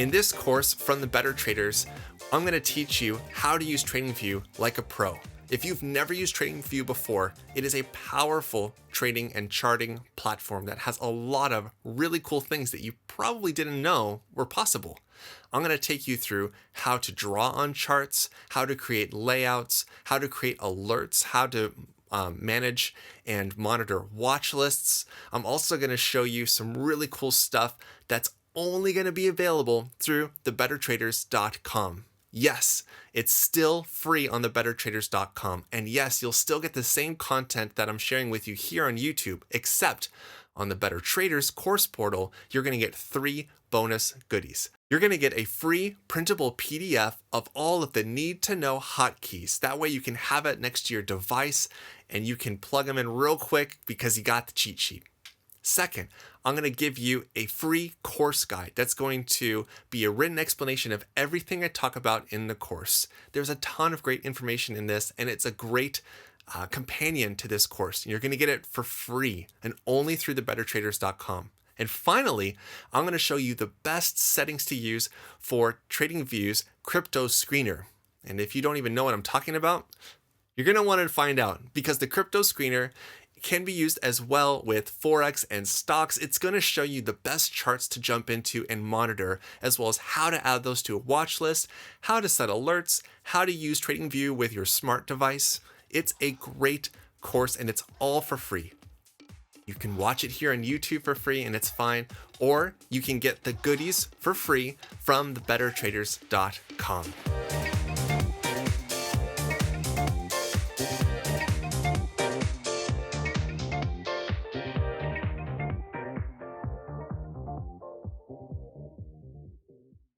In this course from the Better Traders, I'm going to teach you how to use TradingView like a pro. If you've never used TradingView before, it is a powerful trading and charting platform that has a lot of really cool things that you probably didn't know were possible. I'm going to take you through how to draw on charts, how to create layouts, how to create alerts, how to manage and monitor watch lists. I'm also going to show you some really cool stuff that's only going to be available through thebettertraders.com. Yes, it's still free on thebettertraders.com. And yes, you'll still get the same content that I'm sharing with you here on YouTube, except on the Better Traders course portal, you're going to get 3 bonus goodies. You're going to get a free printable PDF of all of the need-to-know hotkeys. That way you can have it next to your device and you can plug them in real quick because you got the cheat sheet. Second, I'm going to give you a free course guide that's going to be a written explanation of everything I talk about in the course. There's a ton of great information in this, and it's a great companion to this course. You're going to get it for free and only through thebettertraders.com. And finally, I'm going to show you the best settings to use for TradingView's crypto screener. And if you don't even know what I'm talking about, you're going to want to find out, because the crypto screener can be used as well with Forex and stocks. It's going to show you the best charts to jump into and monitor, as well as how to add those to a watch list, how to set alerts, how to use TradingView with your smart device. It's a great course and it's all for free. You can watch it here on YouTube for free and it's fine, or you can get the goodies for free from thebettertraders.com.